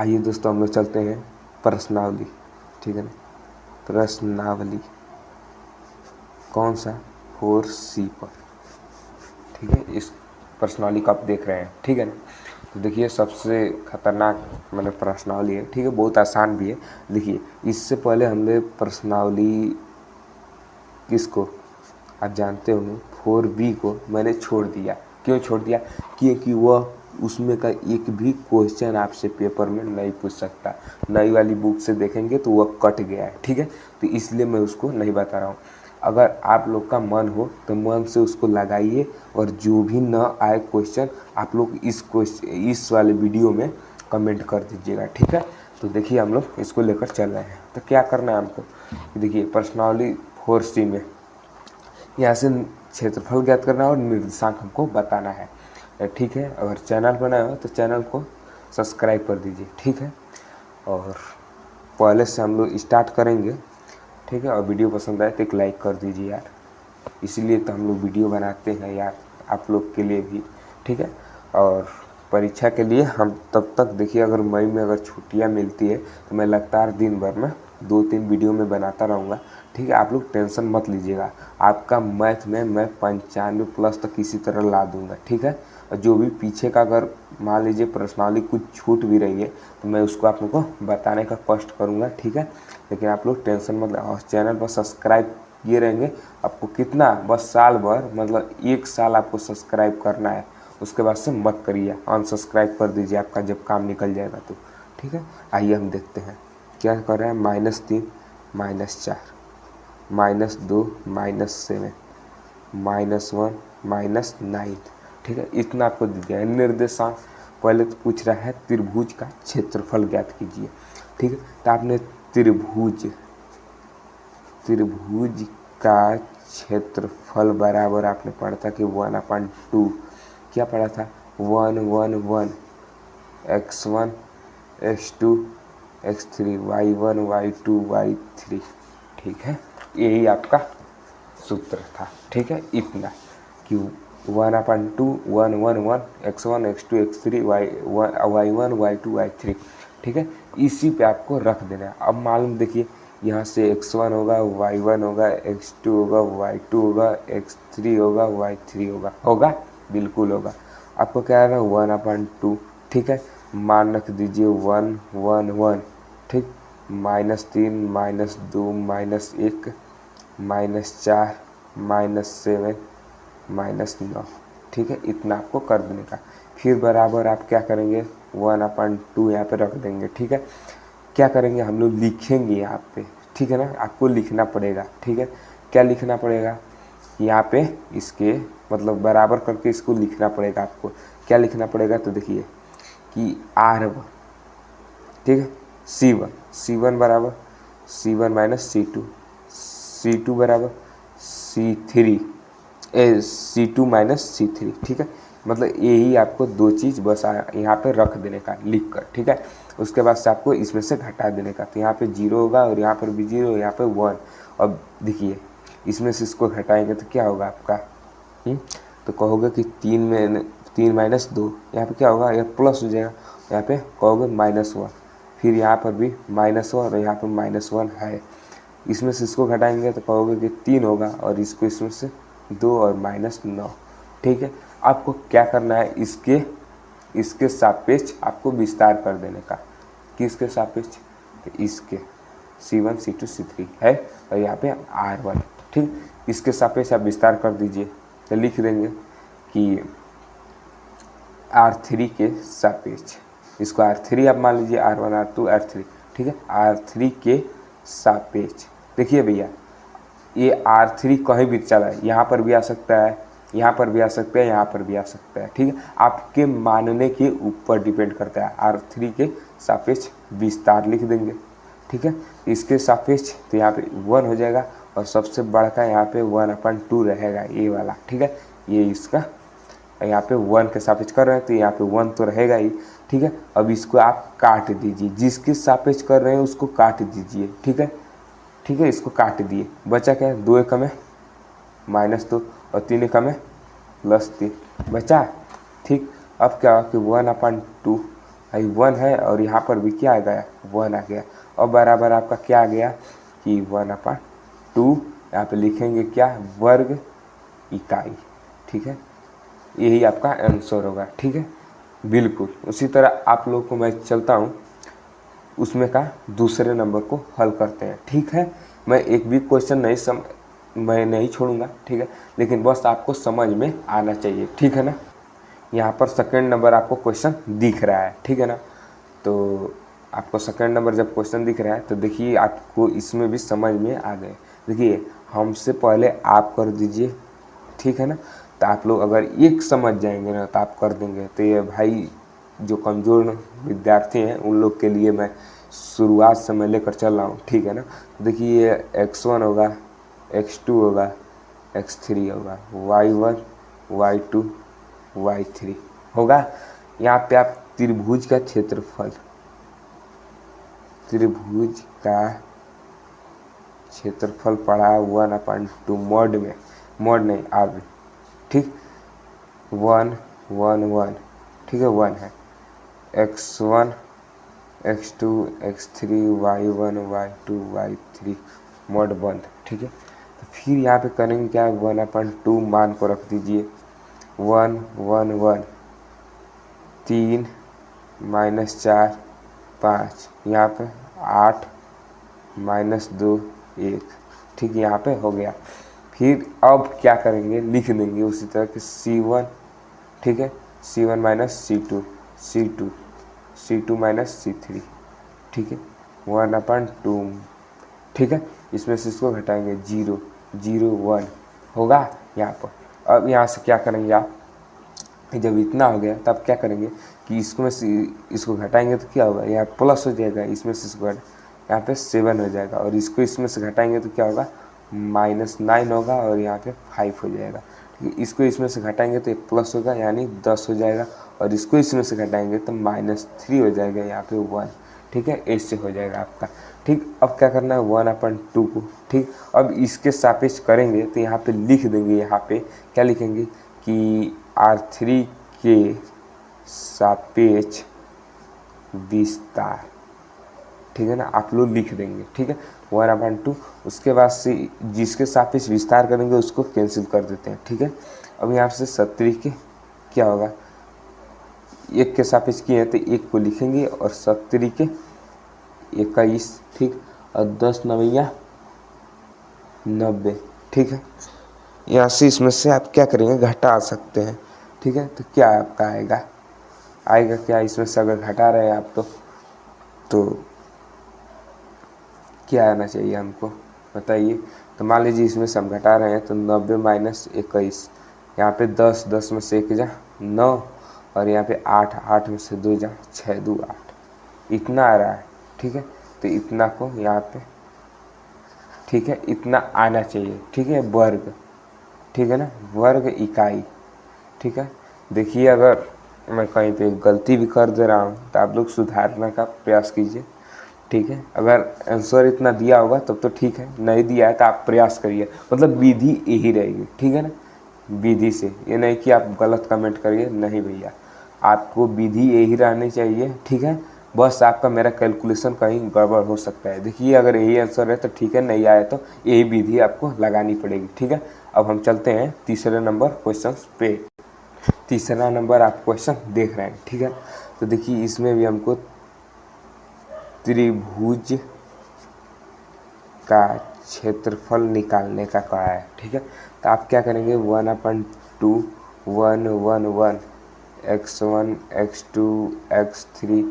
आइए दोस्तों हम लोग चलते हैं प्रश्नावली, ठीक है ना। प्रश्नावली कौन सा 4C पर, ठीक है। इस प्रश्नावली को आप देख रहे हैं, ठीक है ना। तो देखिए सबसे खतरनाक मतलब प्रश्नावली है, ठीक है, बहुत आसान भी है। देखिए इससे पहले हमने प्रश्नावली किसको आप जानते होंगे 4B को मैंने छोड़ दिया। क्यों छोड़ दिया? क्योंकि वह उसमें का एक भी क्वेश्चन आपसे पेपर में नहीं पूछ सकता। नई वाली बुक से देखेंगे तो वह कट गया है, ठीक है। तो इसलिए मैं उसको नहीं बता रहा हूँ। अगर आप लोग का मन हो तो मन से उसको लगाइए और जो भी न आए क्वेश्चन आप लोग इस वाले वीडियो में कमेंट कर दीजिएगा, ठीक है। तो देखिए हम लोग इसको लेकर चल रहे हैं। तो क्या करना है हमको, देखिए प्रश्नावली 4C में यहाँ से क्षेत्रफल ज्ञात करना और निर्देशांक हमको बताना है, ठीक है। अगर चैनल बनाया हो तो चैनल को सब्सक्राइब कर दीजिए, ठीक है। और पहले से हम लोग स्टार्ट करेंगे, ठीक है। और वीडियो पसंद आए तो एक लाइक कर दीजिए यार, इसीलिए तो हम लोग वीडियो बनाते हैं यार, आप लोग के लिए भी, ठीक है। और परीक्षा के लिए हम तब तक देखिए, अगर मई में अगर छुट्टियां मिलती है तो मैं लगातार दिन भर में 2-3 वीडियो में बनाता रहूँगा, ठीक है। आप लोग टेंशन मत लीजिएगा, आपका मैथ में मैं 95+ तक किसी तरह ला दूँगा, ठीक है। और जो भी पीछे का अगर मान लीजिए प्रश्नावली कुछ छूट भी रही है तो मैं उसको आप लोग को बताने का कष्ट करूँगा, ठीक है। लेकिन आप लोग टेंशन मत, और चैनल पर सब्सक्राइब किए रहेंगे। आपको कितना, बस साल भर मतलब 1 साल आपको सब्सक्राइब करना है, उसके बाद से मत करिए, अनसब्सक्राइब कर दीजिए आपका जब काम निकल जाएगा तो, ठीक है। आइए हम देखते हैं क्या कर रहे हैं। -3 -4 -2 -7 -1 -9, ठीक है। इतना आपको दे दिया है। निर्देशांक पहले तो पूछ रहा है त्रिभुज का क्षेत्रफल ज्ञात कीजिए, ठीक है। तो आपने त्रिभुज का क्षेत्रफल बराबर आपने पढ़ा था कि 1/2, क्या पढ़ा था, 1 1 1 x1 x2 x3 y1 y2 y3, ठीक है। यही आपका सूत्र था, ठीक है। इतना कि 1/2 1 1 1 x1 x2 x3 y1 y2 y3, ठीक है। इसी पे आपको रख देना है। अब मालूम देखिए यहाँ से x1 होगा, y1 होगा, x2 होगा, y2 होगा, x3 होगा, y3 होगा, बिल्कुल होगा। आपको क्या है ना 1/2, ठीक है। मान रख दीजिए 1 1 1, ठीक। -3 -2 -1 -4 -7 -9, ठीक है। इतना आपको कर देने का। फिर बराबर आप क्या करेंगे 1/2 यहाँ पे रख देंगे, ठीक है। क्या करेंगे हम लोग लिखेंगे यहाँ पे, ठीक है ना। आपको लिखना पड़ेगा, ठीक है। क्या लिखना पड़ेगा यहाँ पे, इसके मतलब बराबर करके इसको लिखना पड़ेगा आपको। क्या लिखना पड़ेगा तो देखिए कि R1, ठीक है, C1 बराबर C1 - C2, C2 बराबर C2 - C3, ठीक है। मतलब यही आपको 2 चीज़ बस यहाँ पे रख देने का लिख कर, ठीक है। उसके बाद से आपको इसमें से घटा देने का, तो यहाँ पे 0 होगा और यहाँ पर भी 0, यहाँ पे 1। अब देखिए इसमें से इसको घटाएंगे तो क्या होगा आपका, तो कहोगे कि 3 - 2, यहाँ पे क्या होगा, यह प्लस हो जाएगा, यहाँ पे कहोगे -1, फिर यहाँ पर भी -1 और यहाँ पर -1 है। इसमें से इसको घटाएंगे तो कहोगे कि 3 होगा और इसको इसमें से 2 और -9, ठीक है। आपको क्या करना है, इसके सापेक्ष आपको विस्तार कर देने का। किसके सापेक्ष, तो इसके C1 C2 C3 है और यहाँ पे R1, ठीक। इसके सापेक्ष आप विस्तार कर दीजिए तो लिख देंगे कि R3 के सापेक्ष, इसको R3 आप मान लीजिए, R1 R2 R3, ठीक है। R3 के सापेक्ष देखिए भैया, ये R3 कहीं भी चला है, यहाँ पर भी आ सकता है, यहाँ पर भी आ सकता है, यहाँ पर भी आ सकता है, ठीक है। आपके मानने के ऊपर डिपेंड करता है। R3 के सापेक्ष विस्तार लिख देंगे, ठीक है। इसके सापेक्ष तो यहाँ पे 1 हो जाएगा और सबसे बड़का यहाँ पे 1/2 रहेगा, ये वाला, ठीक है। ये इसका यहाँ पे 1 के सापेक्ष कर रहे हैं तो यहाँ पे 1 तो रहेगा ही, ठीक है। अब इसको आप काट दीजिए, जिसके सापेक्ष कर रहे हैं उसको काट दीजिए, ठीक है, ठीक है। इसको काट दिए, बचा क्या है, 2 एकम है -2 और 3 एकम है +3 बचा, ठीक। अब क्या कि 1/2 भाई 1 है और यहाँ पर भी क्या आ गया 1 आ गया और बराबर आपका क्या आ गया कि 1/2 यहाँ पे लिखेंगे क्या वर्ग इकाई। ठीक है, यही आपका आंसर होगा। ठीक है, बिल्कुल उसी तरह आप लोग को मैं चलता हूँ उसमें का दूसरे नंबर को हल करते हैं। ठीक है, मैं एक भी क्वेश्चन मैं नहीं छोड़ूंगा। ठीक है, लेकिन बस आपको समझ में आना चाहिए। ठीक है ना, यहाँ पर सेकंड नंबर आपको क्वेश्चन दिख रहा है। ठीक है ना, तो आपको सेकंड नंबर जब क्वेश्चन दिख रहा है तो देखिए आपको इसमें भी समझ में आ गए। देखिए हमसे पहले आप कर दीजिए। ठीक है ना, तो आप लोग अगर एक समझ जाएंगे ना तो आप कर देंगे। तो ये भाई जो कमज़ोर विद्यार्थी हैं उन लोग के लिए मैं शुरुआत से मैं लेकर चल रहा हूँ। ठीक है ना, देखिए x1 होगा, x2 होगा, x3 होगा, y1 y2 y3 होगा। यहाँ पे आप त्रिभुज का क्षेत्रफल पढ़ा 1/2 मॉड में, मॉड नहीं आगे। ठीक, 1 1 1। ठीक है, 1 है, x1 x2 x3 y1 y2 y3 mod बंद। ठीक है, तो फिर यहाँ पे करेंगे क्या 1/2 मान को रख दीजिए 1 1 1 3 -4 5 यहाँ पे 8 -2 1। ठीक, यहाँ पे हो गया। फिर अब क्या करेंगे लिख देंगे उसी तरह के C1। ठीक है, C1 -C2 C2 C2 -C3। ठीक है, 1/2। ठीक है, इसमें से इसको घटाएंगे 0 0 1 होगा यहाँ पर। अब यहाँ से क्या करेंगे आप, जब इतना हो गया तब क्या करेंगे कि इसको में से इसको घटाएंगे तो क्या होगा, यहाँ प्लस हो जाएगा, इसमें से इसको यहाँ पे 7 हो जाएगा और इसको इसमें से घटाएंगे तो क्या होगा -9 होगा और यहाँ पे 5 हो जाएगा। ठीक है, इसको इसमें से घटाएंगे तो एक प्लस होगा यानी 10 हो जाएगा और इसको इसमें से घटाएंगे तो -3 हो जाएगा, यहाँ पे 1। ठीक है, ऐसे हो जाएगा आपका। ठीक, अब क्या करना है 1/2 को। ठीक, अब इसके सापेक्ष करेंगे तो यहाँ पे लिख देंगे, यहाँ पे क्या लिखेंगे कि R3 के सापेक्ष विस्तार। ठीक है ना, आप लोग लिख देंगे। ठीक है, 1/2 उसके बाद से जिसके सापेक्ष विस्तार करेंगे उसको कैंसिल कर देते हैं। ठीक है, अब यहाँ से 70 के क्या होगा, 1 के सापेक्ष किए हैं तो 1 को लिखेंगे और 70 के 21। ठीक, और 10 9 90। ठीक है, यहाँ से इसमें से आप क्या करेंगे घटा सकते हैं। ठीक है, तो क्या आपका आएगा क्या, इसमें से अगर घटा रहे हैं आप तो क्या आना चाहिए हमको बताइए। तो मान लीजिए इसमें से हम घटा रहे हैं तो 90 - 21, यहाँ पे 10 10 में से 1 जा 9 और यहाँ पे 8 8 में से 2 जा 6 2 8, इतना आ रहा है। ठीक है, तो इतना को यहाँ पे, ठीक है, इतना आना चाहिए। ठीक है, वर्ग। ठीक है ना, वर्ग इकाई। ठीक है, देखिए अगर मैं कहीं पे गलती भी कर दे रहा हूँ तो आप लोग सुधारने का प्रयास कीजिए। ठीक है, अगर आंसर इतना दिया होगा तब तो ठीक है, नहीं दिया है तो आप प्रयास करिए, मतलब विधि यही रहेगी। ठीक है ना, विधि से, ये नहीं कि आप गलत कमेंट करिए, नहीं भैया, आपको विधि यही रहनी चाहिए। ठीक है, बस आपका मेरा कैलकुलेशन कहीं गड़बड़ हो सकता है। देखिए अगर यही आंसर है तो ठीक है, नहीं आया तो यही विधि आपको लगानी पड़ेगी। ठीक है, अब हम चलते हैं तीसरे नंबर क्वेश्चन पे। तीसरा नंबर आप क्वेश्चन देख रहे हैं। ठीक है, तो देखिए इसमें भी हमको त्रिभुज का क्षेत्रफल निकालने का कहा है। ठीक है, तो आप क्या करेंगे 1/2 1 1 1 x1 x2 x3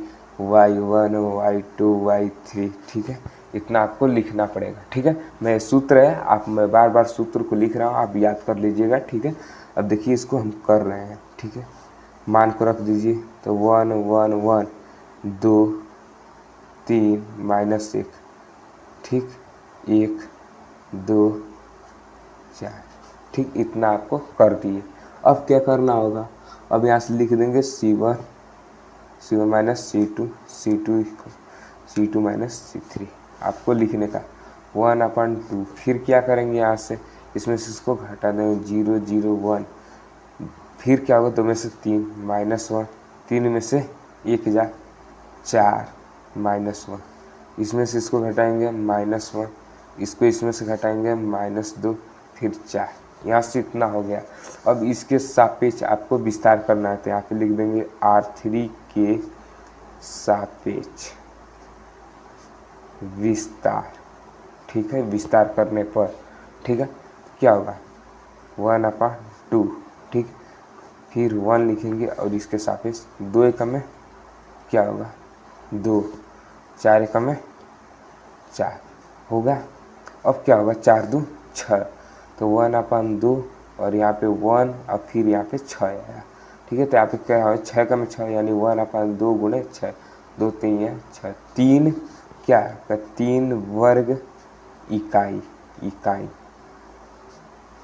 y1 y2 y3। ठीक है, इतना आपको लिखना पड़ेगा। ठीक है, मैं सूत्र है, मैं बार बार सूत्र को लिख रहा हूँ, आप याद कर लीजिएगा। ठीक है, अब देखिए इसको हम कर रहे हैं। ठीक है, मान को रख दीजिए तो 1 1 1 2 3 -1। ठीक, 1 2 4। ठीक, इतना आपको कर दिए। अब क्या करना होगा, अब यहाँ से लिख देंगे C1 -C2 C2 -C3 आपको लिखने का 1/2। फिर क्या करेंगे यहाँ से, इसमें से इसको घटा देंगे 0 0 1। फिर क्या होगा 2 में से 3 -1, 3 में से 1 जा 4 -1, इसमें से इसको घटाएंगे -1, इसको इसमें से घटाएंगे -2, फिर 4, यहाँ से इतना हो गया। अब इसके सापेक्ष आपको विस्तार करना है, तो यहाँ पे लिख देंगे R3 के सापेक्ष विस्तार। ठीक है, विस्तार करने पर ठीक है क्या होगा 1/2। ठीक, फिर 1 लिखेंगे और इसके सापेक्ष 2 एकम में क्या होगा 2, 4 एकम में 4 होगा। अब क्या होगा 4 2 6, तो 1/2 और यहाँ पे 1 और फिर यहाँ पे 6 आया। ठीक है, तो यहाँ पे क्या है 6 एकम में 6 यानी 1/2 गुणे 6, 2 3 या 6, 3 क्या है 3 वर्ग इकाई। इकाई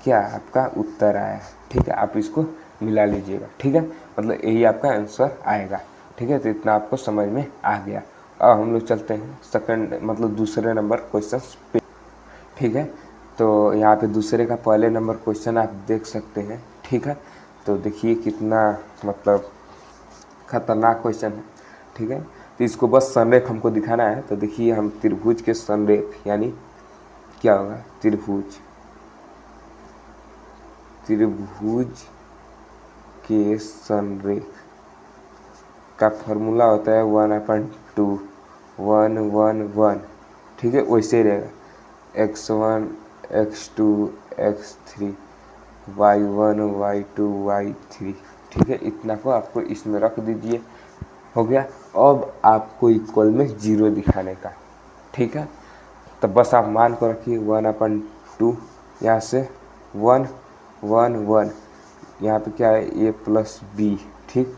क्या आपका उत्तर आया। ठीक है, आप इसको मिला लीजिएगा। ठीक है, मतलब यही आपका आंसर आएगा। ठीक है, तो इतना आपको समझ में आ गया। अब हम लोग चलते हैं सेकंड मतलब दूसरे नंबर क्वेश्चन पे। ठीक है, तो यहाँ पे दूसरे का पहले नंबर क्वेश्चन आप देख सकते हैं। ठीक है, तो देखिए कितना मतलब खतरनाक क्वेश्चन है। ठीक है, तो इसको बस संरेख हमको दिखाना है। तो देखिए हम त्रिभुज के संरेख यानी क्या होगा त्रिभुज के संरेख का फॉर्मूला होता है 1/2 1 1 1। ठीक है, वैसे ही रहेगा x1 x2 x3 y1 y2 y3। ठीक है, इतना को आपको इसमें रख दीजिए, हो गया। अब आपको इक्वल में 0 दिखाने का। ठीक है, तो बस आप मान को रखिए 1/2, यहाँ से 1 1 1, यहाँ पे क्या है a प्लस बी। ठीक,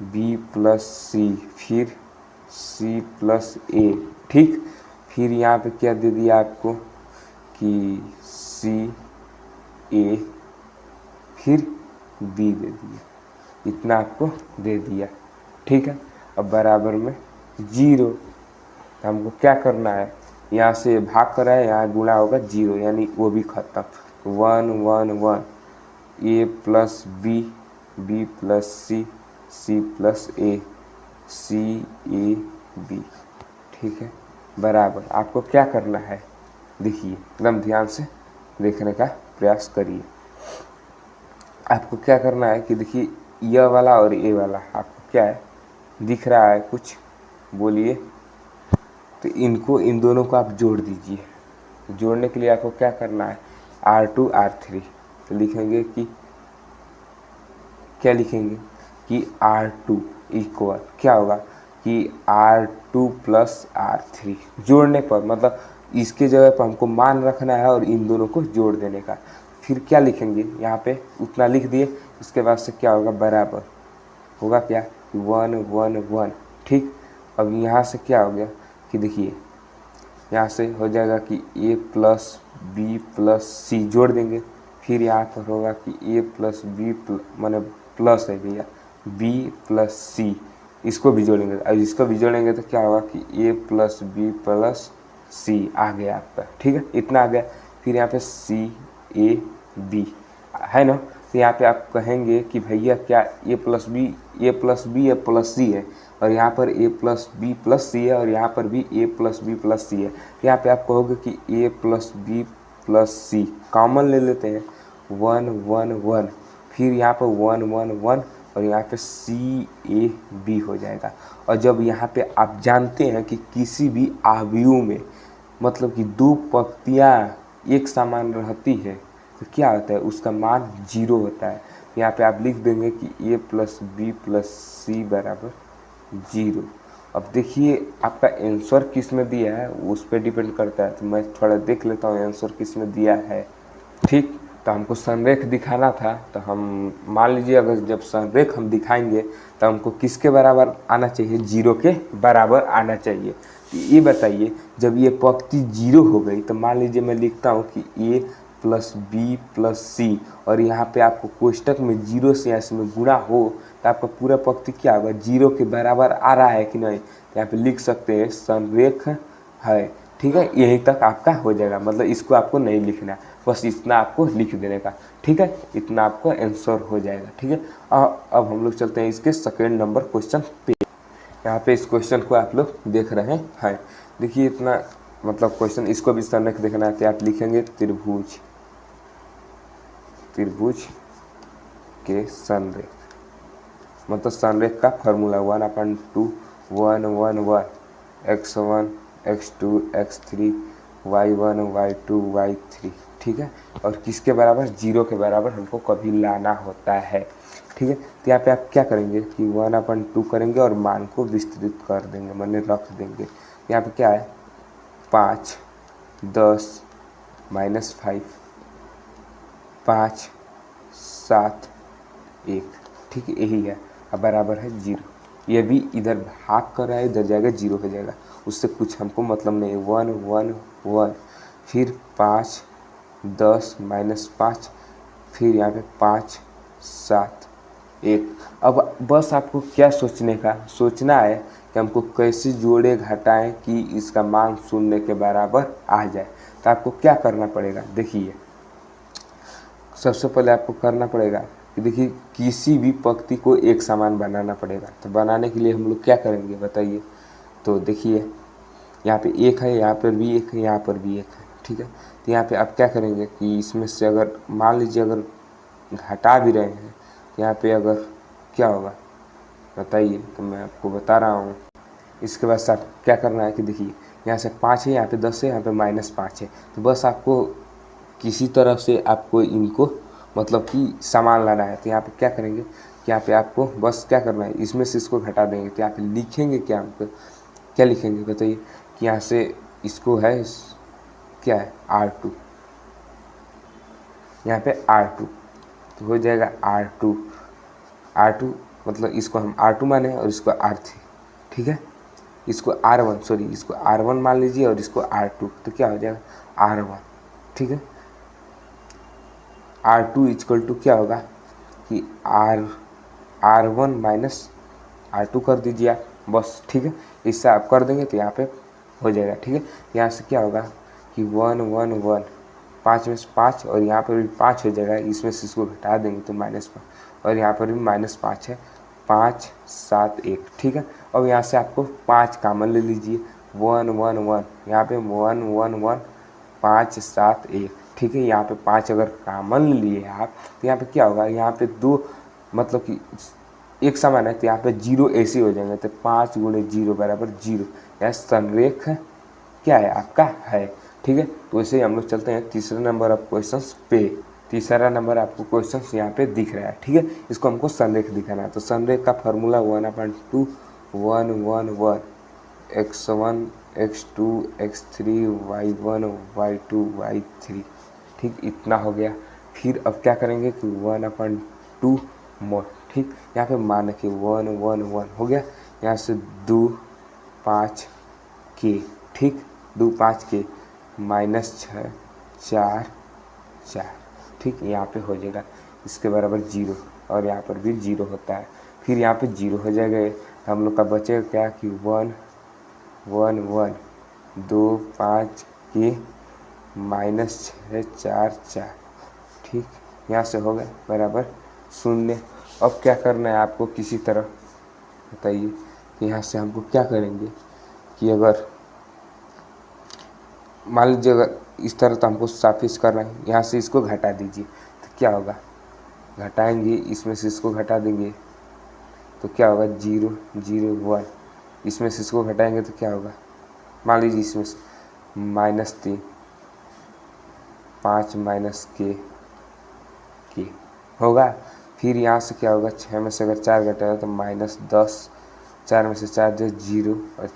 b प्लस सी, फिर c प्लस a। ठीक, फिर यहाँ पे क्या दे दिया आपको कि c a फिर b दे दिया, इतना आपको दे दिया। ठीक है, अब बराबर में 0। तो हमको क्या करना है, यहाँ से भाग कर है, यहाँ गुणा होगा 0 यानी वो भी खत्म। 1 1 1, a plus B, B plus C, C plus A, C A B. ठीक है, बराबर आपको क्या करना है, देखिए एकदम ध्यान से देखने का प्रयास करिए। आपको क्या करना है कि देखिए यह वाला और ये वाला आपको क्या है दिख रहा है कुछ, बोलिए। तो इनको इन दोनों को आप जोड़ दीजिए। जोड़ने के लिए आपको क्या करना है R2 R3। तो लिखेंगे कि क्या लिखेंगे कि R2 इक्वल क्या होगा कि R2 प्लस R3। जोड़ने पर मतलब इसके जगह पर हमको मान रखना है और इन दोनों को जोड़ देने का। फिर क्या लिखेंगे यहाँ पे उतना लिख दिए, इसके बाद से क्या होगा बराबर होगा क्या 1 1 1। ठीक, अब यहाँ से क्या हो गया कि देखिए यहाँ से हो जाएगा कि a प्लस बी प्लस सी जोड़ देंगे। फिर यहाँ पर होगा कि a प्लस बी माने प्लस है भैया b प्लस सी, इसको भी जोड़ेंगे। अब इसको भी जोड़ेंगे तो क्या होगा कि a प्लस बी प्लस सी आ गया आपका। ठीक है, इतना आ गया। फिर यहाँ पे सी ए बी है ना, तो यहाँ पे आप कहेंगे कि भैया क्या a plus B A plus C है और यहाँ पर a plus B plus C है और यहाँ पर भी a plus B plus C है। यहाँ पे आप कहोगे कि a plus B plus C common ले लेते हैं 1 1 1, फिर यहाँ पर 1 1 1 और यहाँ पे सी ए बी हो जाएगा। और जब यहाँ पे आप जानते हैं कि किसी भी आव्यूह में मतलब कि दो पंक्तियाँ एक समान रहती है तो क्या होता है उसका मान 0 होता है। यहाँ पे आप लिख देंगे कि a प्लस बी प्लस सी बराबर 0। अब देखिए आपका आंसर किस में दिया है उस पर डिपेंड करता है, तो मैं थोड़ा देख लेता हूँ आंसर किस में दिया है। ठीक, तो हमको संरेख दिखाना था, तो हम मान लीजिए अगर जब संरेख हम दिखाएंगे तो हमको किसके बराबर आना चाहिए 0 के बराबर आना चाहिए। तो ये बताइए जब ये पंक्ति 0 हो गई तो मान लीजिए मैं लिखता हूँ कि a प्लस बी प्लस सी और यहाँ पे आपको कोष्टक में 0 से इसमें गुणा हो तो आपका पूरा पंक्ति क्या होगा 0 के बराबर आ रहा है कि नहीं। तो यहाँ पे लिख सकते हैं संरेख है। ठीक है, यहीं तक आपका हो जाएगा, मतलब इसको आपको नहीं लिखना, बस इतना आपको लिख देने का। ठीक है, इतना आपको आंसर हो जाएगा। ठीक है, अब हम लोग चलते हैं इसके सेकेंड नंबर क्वेश्चन पे। यहाँ पे इस क्वेश्चन को आप लोग देख रहे हैं। देखिए इतना मतलब क्वेश्चन, इसको भी संरेख देखना है तो आप लिखेंगे त्रिभुज, त्रिभुज के संरेख, मतलब संरेख का formula 1/2 1 1 1 x1 x2 x3 y1 y2 y3, ठीक है। और किसके बराबर, 0 के बराबर हमको कभी लाना होता है, ठीक है। तो यहाँ पे आप क्या करेंगे कि 1/2 करेंगे और मान को विस्तृत कर देंगे, माने रख देंगे। यहाँ पे क्या है 5 10 -5 5 7 1, ठीक है, यही है। अब बराबर है 0। ये भी इधर भाग कर रहा है, इधर जाएगा 0 हो जाएगा, उससे कुछ हमको मतलब नहीं। 1 1 1 फिर 5 10 -5 फिर यहाँ पे 5 7 1। अब बस आपको क्या सोचना है कि हमको कैसे जोड़े घटाएं कि इसका मान 0 के बराबर आ जाए। तो आपको क्या करना पड़ेगा, देखिए सबसे पहले आपको करना पड़ेगा कि देखिए किसी भी पंक्ति को एक समान बनाना पड़ेगा। तो बनाने के लिए हम लोग क्या करेंगे बताइए। तो देखिए यहाँ पे 1 है, यहाँ पर भी 1 है, यहाँ पर भी 1 है, ठीक है। तो यहाँ पे आप क्या करेंगे कि इसमें से अगर मान लीजिए अगर घटा भी रहे हैं तो यहाँ पे अगर क्या होगा बताइए, तो मैं आपको बता रहा हूँ। इसके बाद आप क्या करना है कि देखिए यहाँ से 5 है, यहाँ पे 10 है, यहाँ पे -5 है। तो बस आपको किसी तरह से आपको इनको मतलब कि सामान लाना है। तो यहाँ पे क्या करेंगे कि यहाँ पे आपको बस क्या करना है, इसमें से इसको घटा देंगे। तो यहाँ पे लिखेंगे क्या, हमको क्या लिखेंगे बताइए कि यहाँ से इसको है क्या है R2, यहाँ पे R2 तो हो जाएगा R2 मतलब इसको हम R2 माने और इसको R3, ठीक है। इसको इसको R1 मान लीजिए और इसको R2, तो क्या हो जाएगा R1, ठीक है। R2 इक्वल टू क्या होगा कि R1 माइनस R2 कर दीजिए आप, बस, ठीक है। इससे आप कर देंगे तो यहाँ पे हो जाएगा, ठीक है। यहाँ से क्या होगा कि 1 1 1 5 में से 5 और यहाँ पर भी 5 हो जाएगा, इसमें से इसको घटा देंगे तो -5 और यहाँ पर भी -5 है, 5 7 1, ठीक है। अब यहाँ से आपको 5 कॉमन ले लीजिए, 1 1 1 यहाँ पे 1 1 1 5 7 1, ठीक है। यहाँ पे 5 अगर कॉमन लिए आप तो यहाँ पे क्या होगा, यहाँ पे 2 मतलब कि एक समान है तो यहाँ पे 0 ऐसे हो जाएंगे। तो 5 × 0 बराबर 0, यह संरेख क्या है आपका है, ठीक है। तो वैसे ही हम लोग चलते हैं तीसरे नंबर ऑफ क्वेश्चंस पे। तीसरा नंबर आपको क्वेश्चंस यहाँ पे दिख रहा है, ठीक है। इसको हमको संरेख दिखाना है। तो संरेख का formula 1/2 1 1 1 x1 x2 x3 y1 y2 y3, ठीक, इतना हो गया। फिर अब क्या करेंगे कि 1/2 मोड, ठीक, यहाँ पे मान के 1 1 1 हो गया। यहाँ से 2 5 के, ठीक, 2 5 के -6 4 4, ठीक, यहाँ पे हो जाएगा इसके बराबर 0 और यहाँ पर भी 0 होता है। फिर यहाँ पे 0 हो जाएगा, हम लोग का बचेगा क्या कि 1 1 1 2 5 के -6 4 4, ठीक, यहाँ से हो गया बराबर 0। अब क्या करना है आपको किसी तरह बताइए कि यहाँ से हमको क्या करेंगे कि अगर मान लीजिए अगर इस तरह तो हमको साफिश करना है, यहाँ से इसको घटा दीजिए तो क्या होगा, घटाएंगे इसमें से इसको घटा देंगे तो क्या होगा 0 0 1, इसमें से इसको घटाएंगे तो क्या होगा, मान लीजिए इसमें से -3 5 के होगा। फिर यहाँ से क्या होगा, 6 में से अगर 4 घटाएगा तो -10, 4 में से 4 जो 0 और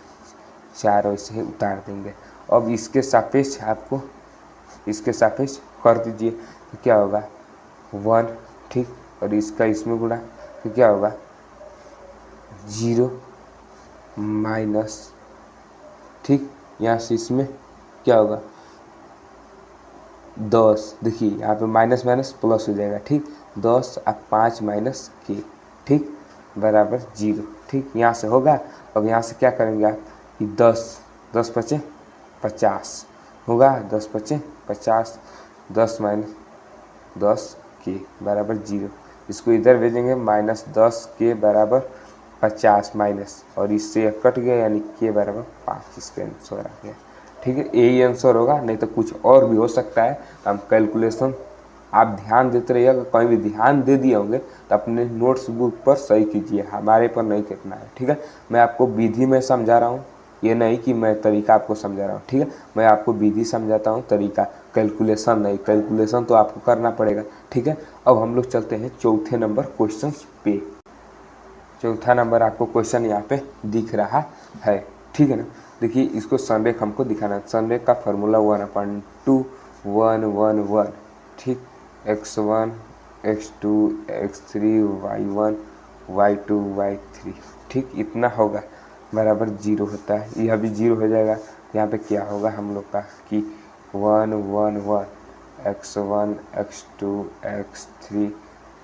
4 वैसे ही उतार देंगे। अब इसके सापेक्ष आपको इसके सापेक्ष कर दीजिए तो क्या होगा 1, ठीक, और इसका इसमें गुणा तो क्या होगा 0 माइनस, ठीक, यहाँ से इसमें क्या होगा 10, देखिए यहाँ पे माइनस माइनस प्लस हो जाएगा, ठीक, 10 और 5 के, ठीक, बराबर 0, ठीक, यहाँ से होगा। अब यहाँ से क्या करेंगे आप कि 10 10 × 5 = 50 होगा, 10 × 5 = 50, 10 - 10 के बराबर 0, इसको इधर भेजेंगे -10 के बराबर 50 माइनस और इससे यह कट गया, यानी के बराबर 5 इसका आंसर आ गया। ठीक है, यही आंसर होगा, नहीं तो कुछ और भी हो सकता है। तो हम कैलकुलेशन आप ध्यान देते रहिएगा, अगर कहीं भी ध्यान दे दिए होंगे तो अपने नोट्स बुक पर सही कीजिए, हमारे पर नहीं करना है। ठीक है, मैं आपको विधि में समझा रहा हूँ, ये नहीं कि मैं तरीका आपको समझा रहा हूँ। ठीक है, मैं आपको विधि समझाता हूँ, तरीका, कैलकुलेशन नहीं। कैलकुलेशन तो आपको करना पड़ेगा। ठीक है, अब हम लोग चलते हैं चौथे नंबर क्वेश्चन पे। चौथा नंबर आपको क्वेश्चन यहाँ पे दिख रहा है। ठीक है ना, देखिए इसको संरेख हमको दिखाना है। संरेख का फॉर्मूला 1/2 1 1 1। ठीक, x1 x2 x3 y1 y2 y3। ठीक, इतना होगा बराबर 0 होता है, यह भी 0 हो जाएगा। यहाँ पे क्या होगा हम लोग का कि 1 1 1 x1 x2 x3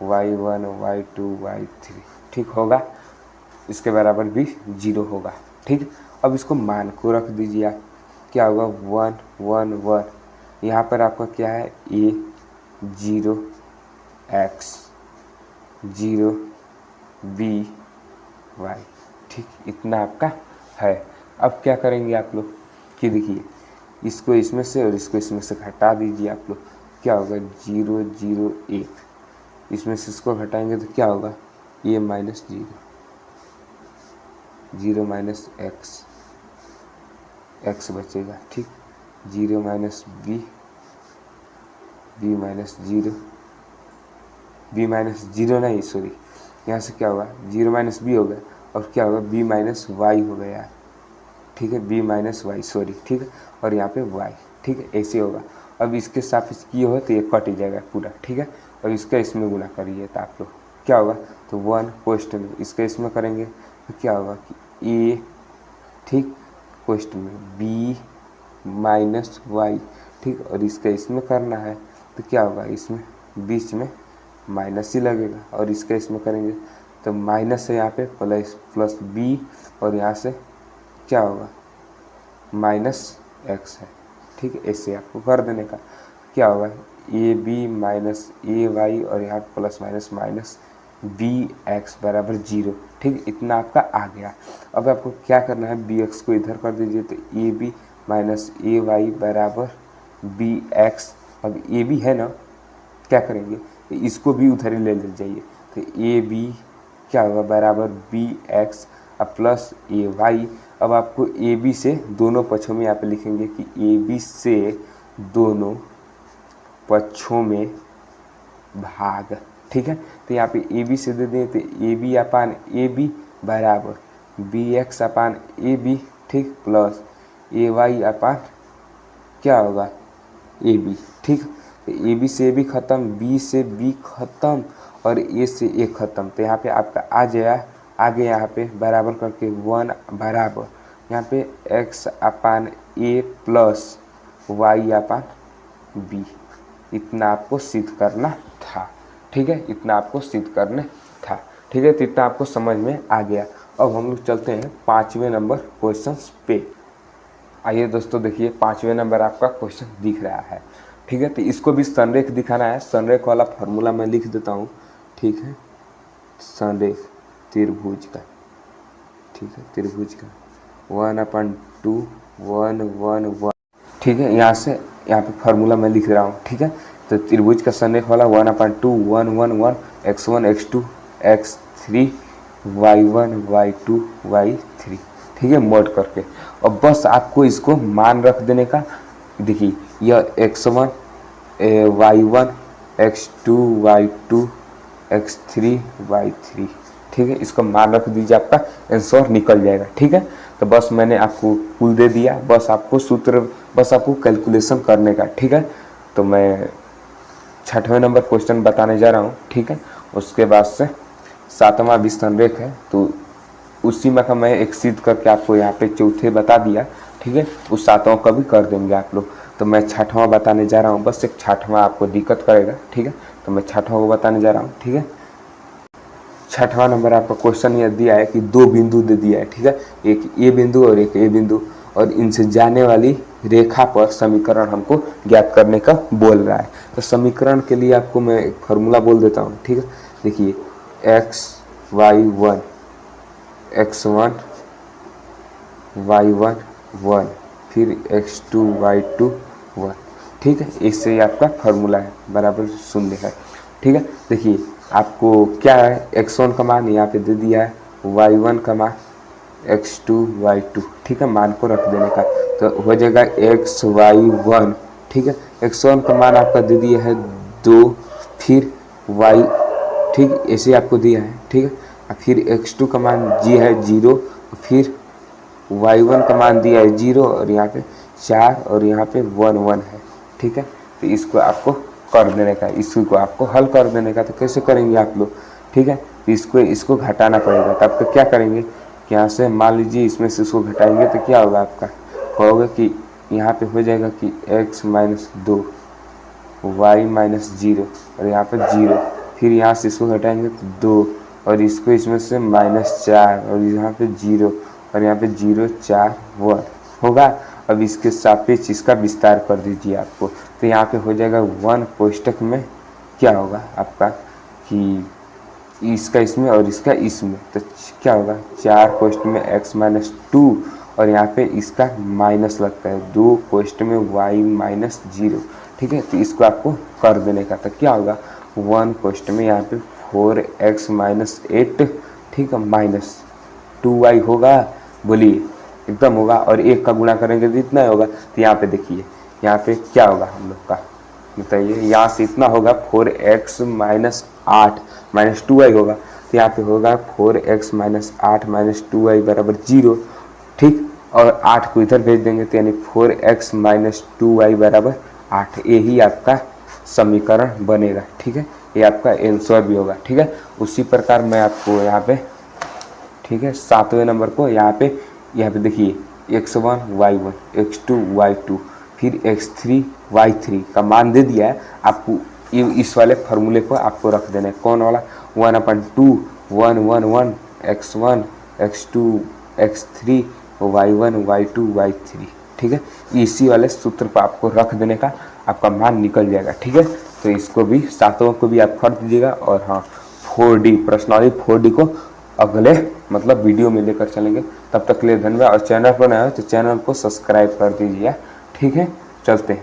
y1 y2 y3। ठीक होगा, इसके बराबर भी 0 होगा। ठीक, अब इसको मान को रख दीजिए आप, क्या होगा 1 1 1। यहाँ पर आपका क्या है a 0 x 0 b y। ठीक, इतना आपका है। अब क्या करेंगे आप लोग कि देखिए इसको इसमें से और इसको इसमें से घटा दीजिए आप लोग, क्या होगा 0 0 1। इसमें से इसको घटाएंगे तो क्या होगा a माइनस 0 0 माइनस एक्स बचेगा। ठीक, 0 minus B minus 0 B minus 0 नहीं सॉरी, यहाँ से क्या होगा 0 माइनस बी होगा और क्या होगा बी माइनस वाई हो गया। ठीक है, बी माइनस वाई सॉरी। ठीक है, और यहाँ पे वाई। ठीक है, ऐसे होगा। अब इसके साथ किए हो तो ये कट ही जाएगा पूरा। ठीक है, और इसका इसमें गुना करिए तो आप लोग क्या होगा तो 1 क्वेश्चन इसका इसमें करेंगे तो क्या होगा कि ए, ठीक, क्वेश्चन में बी माइनस वाई। ठीक, और इसका इसमें करना है तो क्या होगा इसमें बीच में माइनस ही लगेगा, और इसका इसमें करेंगे तो माइनस है यहाँ पे प्लस बी, और यहाँ से क्या होगा माइनस एक्स है। ठीक है, ऐसे आपको कर देने का, क्या होगा ए बी माइनस ए वाई और यहाँ plus minus minus b x बराबर 0। ठीक, इतना आपका आ गया। अब आपको क्या करना है, बी एक्स को इधर कर दीजिए तो ए बी माइनस ए वाई बराबर बी एक्स। अब ए बी है ना, क्या करेंगे तो इसको भी उधर ही ले जाइए तो ए बी क्या होगा बराबर बी एक्स अब प्लस ए वाई। अब आपको ए बी से दोनों पक्षों में यहाँ पे लिखेंगे कि ए बी से दोनों पक्षों में भाग। ठीक है, तो यहाँ पे ए बी से दे दें तो ए बी अपान ए बी बराबर B X upon A B. ठीक, प्लस ए वाई अपान क्या होगा ए बी। ठीक, तो ए बी से ए बी ख़त्म, बी से बी ख़त्म और ए से ए ख़त्म। तो यहाँ पे आपका आ जाएगा आगे यहाँ पे बराबर करके 1 बराबर यहाँ पे x अपान ए प्लस वाई अपान बी। इतना आपको सिद्ध करना था। ठीक है, इतना आपको सिद्ध करने था। ठीक है, तो इतना आपको समझ में आ गया। अब हम लोग चलते हैं 5वें नंबर क्वेश्चन पे। आइए दोस्तों देखिए 5वें नंबर आपका क्वेश्चन दिख रहा है। ठीक है, तो इसको भी संरेख दिखाना है। संरेख वाला फार्मूला मैं लिख देता हूँ। ठीक है, संरेख त्रिभुज का। ठीक है, त्रिभुज का 1/2 1 1 1। ठीक है, यहाँ से यहाँ पे फार्मूला मैं लिख रहा हूँ। ठीक है, तो त्रिभुज का संरेख वाला 1/2 1 1 1 x1 x2 x3 y1 y2 y3। ठीक है, मोड करके। और बस आपको इसको मान रख देने का। देखिए यह x1 y1 x2 y2 x3 y3। ठीक है, इसको मान रख दीजिए, आपका आंसर निकल जाएगा। ठीक है, तो बस मैंने आपको कुल दे दिया, बस आपको सूत्र, बस आपको कैलकुलेशन करने का। ठीक है, तो मैं 6वें नंबर क्वेश्चन बताने जा रहा हूँ। ठीक है, उसके बाद से 7वां भी संरेख है, तो उसी में का मैं एक सिद्ध करके आपको यहाँ पे चौथे बता दिया। ठीक है, उस 7वां का भी कर देंगे आप लोग। तो मैं 6वां बताने जा रहा हूँ, बस एक 6वां आपको दिक्कत करेगा। ठीक है, तो मैं 6वां को बताने जा रहा हूँ। ठीक है, 6वां नंबर आपका क्वेश्चन यह दिया है कि 2 बिंदु दे दिया है। ठीक है, एक ए बिंदु और एक ए बिंदु, और इनसे जाने वाली रेखा पर समीकरण हमको ज्ञात करने का बोल रहा है। तो समीकरण के लिए आपको मैं एक फार्मूला बोल देता हूँ। ठीक है, देखिए x y 1 x1 y1 1, फिर x2 y2 1। ठीक है, इससे आपका फॉर्मूला है बराबर 0 है। ठीक है, देखिए आपको क्या है, x1 का मान यहाँ पे दे दिया है, y1 का मान, x2 y2। ठीक है, मान को रख देने का तो हो जाएगा xy1। ठीक है, x1 का मान आपका दे दिया है 2, फिर y, ठीक ऐसे आपको दिया है। ठीक है, फिर x2 का मान जी है 0, फिर y1 का मान दिया है 0 और यहाँ पे 4 और यहाँ पे 1 1 है। ठीक है, तो इसको आपको कर देने का, इसको आपको हल कर देने का। तो कैसे करेंगे आप लोग? ठीक है, तो इसको घटाना पड़ेगा। तो आपको क्या करेंगे कि यहाँ से मान लीजिए इसमें से इसको घटाएंगे तो क्या होगा आपका, कहोगे कि यहाँ पे हो जाएगा कि x माइनस 2 y माइनस 0 और यहाँ पे 0, फिर यहाँ से इसको घटाएंगे तो 2 और इसको इसमें से -4 और यहाँ पे 0 और यहाँ पे 0 4 1 होगा। अब इसके सापेक्ष इसका विस्तार कर दीजिए आपको, तो यहाँ पे हो जाएगा 1 कोष्टक में क्या होगा आपका कि इसका इसमें और इसका इसमें, तो क्या होगा 4 कोष्टक में x माइनस 2 और यहाँ पे इसका माइनस लगता है 2 कोष्टक में y माइनस 0। ठीक है, तो इसको आपको कर देने का, तो क्या होगा 1 कोष्टक में यहाँ पे 4x माइनस 8, ठीक है, माइनस 2y होगा, बोलिए एकदम होगा। और 1 का गुणा करेंगे तो इतना होगा। तो यहाँ पे देखिए यहाँ पे क्या होगा हम लोग का, बताइए, यहाँ से इतना होगा 4x माइनस 8 माइनस 2y होगा। तो यहाँ पे होगा 4x माइनस 8 माइनस 2y बराबर 0। ठीक, और 8 को इधर भेज देंगे तो यानी 4x माइनस 2y बराबर 8, यही आपका समीकरण बनेगा। ठीक है, ये आपका आंसर भी होगा। ठीक है, उसी प्रकार मैं आपको यहाँ पे, ठीक है, 7वें नंबर को यहाँ पे देखिए x1 y1 x2 y2 फिर x3 y3 का मान दे दिया है आपको। इस वाले फार्मूले को आपको रख देना है, कौन वाला, 1/2 1 1 1 x1 x2 x3 y1 y2 y3। ठीक है, इसी वाले सूत्र पर आपको रख देने का, आपका मान निकल जाएगा। ठीक है, तो इसको भी 7वां को भी आप कर दीजिएगा। और हाँ, 4D प्रश्नावली 4D को अगले मतलब वीडियो में लेकर चलेंगे। तब तक के लिए धन्यवाद। और चैनल पर नया हो तो चैनल को सब्सक्राइब कर दीजिए। ठीक है, चलते हैं।